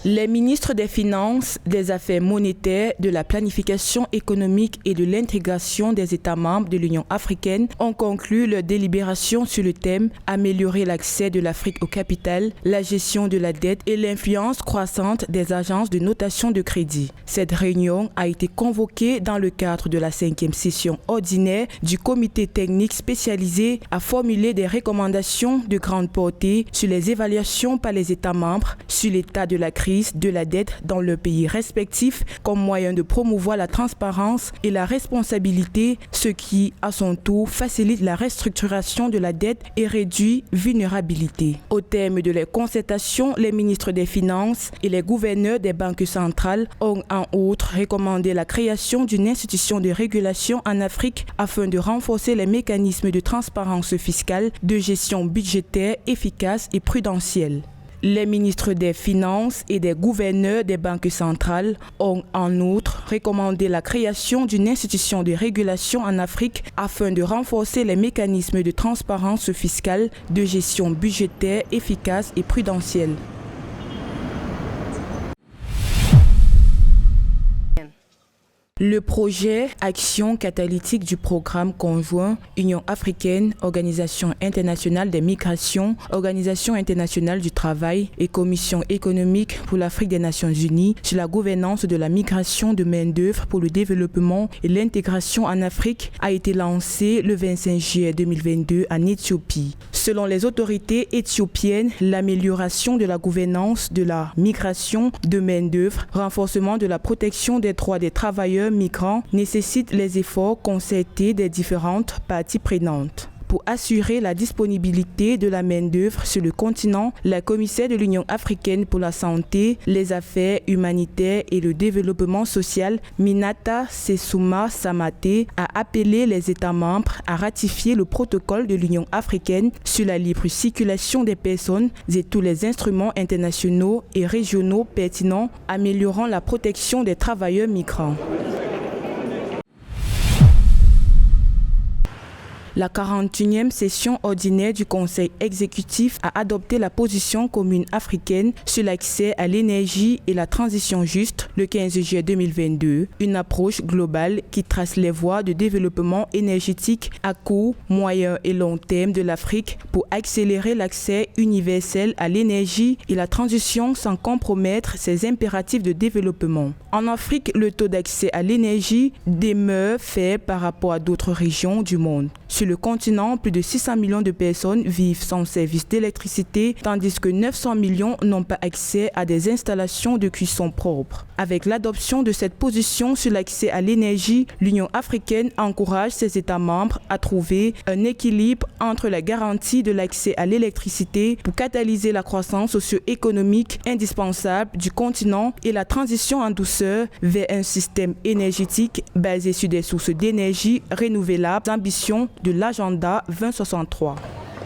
Les ministres des Finances, des Affaires monétaires, de la planification économique et de l'intégration des États membres de l'Union africaine ont conclu leur délibération sur le thème « Améliorer l'accès de l'Afrique au capital, la gestion de la dette et l'influence croissante des agences de notation de crédit ». Cette réunion a été convoquée dans le cadre de la 5e session ordinaire du comité technique spécialisé à formuler des recommandations de grande portée sur les évaluations par les États membres sur l'état de la crise de la dette dans leurs pays respectifs comme moyen de promouvoir la transparence et la responsabilité, ce qui, à son tour, facilite la restructuration de la dette et réduit vulnérabilité. Au terme de les concertations, les ministres des Finances et les gouverneurs des banques centrales ont en outre recommandé la création d'une institution de régulation en Afrique afin de renforcer les mécanismes de transparence fiscale, de gestion budgétaire efficace et prudentielle. Les ministres des Finances et des gouverneurs des banques centrales ont en outre recommandé la création d'une institution de régulation en Afrique afin de renforcer les mécanismes de transparence fiscale, de gestion budgétaire efficace et prudentielle. Le projet Action catalytique du programme conjoint Union africaine, Organisation internationale des migrations, Organisation internationale du travail et Commission économique pour l'Afrique des Nations unies sur la gouvernance de la migration de main-d'œuvre pour le développement et l'intégration en Afrique a été lancé le 25 juillet 2022 en Éthiopie. Selon les autorités éthiopiennes, l'amélioration de la gouvernance de la migration de main-d'œuvre, renforcement de la protection des droits des travailleurs migrants nécessite les efforts concertés des différentes parties prenantes. Pour assurer la disponibilité de la main-d'œuvre sur le continent, la commissaire de l'Union africaine pour la santé, les affaires humanitaires et le développement social, Minata Sessouma Samate, a appelé les États membres à ratifier le protocole de l'Union africaine sur la libre circulation des personnes et tous les instruments internationaux et régionaux pertinents, améliorant la protection des travailleurs migrants. La 41e session ordinaire du Conseil exécutif a adopté la position commune africaine sur l'accès à l'énergie et la transition juste le 15 juillet 2022, une approche globale qui trace les voies de développement énergétique à court, moyen et long terme de l'Afrique pour accélérer l'accès universel à l'énergie et la transition sans compromettre ses impératifs de développement. En Afrique, le taux d'accès à l'énergie demeure faible par rapport à d'autres régions du monde. Sur le continent, plus de 600 millions de personnes vivent sans service d'électricité, tandis que 900 millions n'ont pas accès à des installations de cuisson propres. Avec l'adoption de cette position sur l'accès à l'énergie, l'Union africaine encourage ses États membres à trouver un équilibre entre la garantie de l'accès à l'électricité pour catalyser la croissance socio-économique indispensable du continent et la transition en douceur vers un système énergétique basé sur des sources d'énergie renouvelables, ambitions de l'agenda 2063.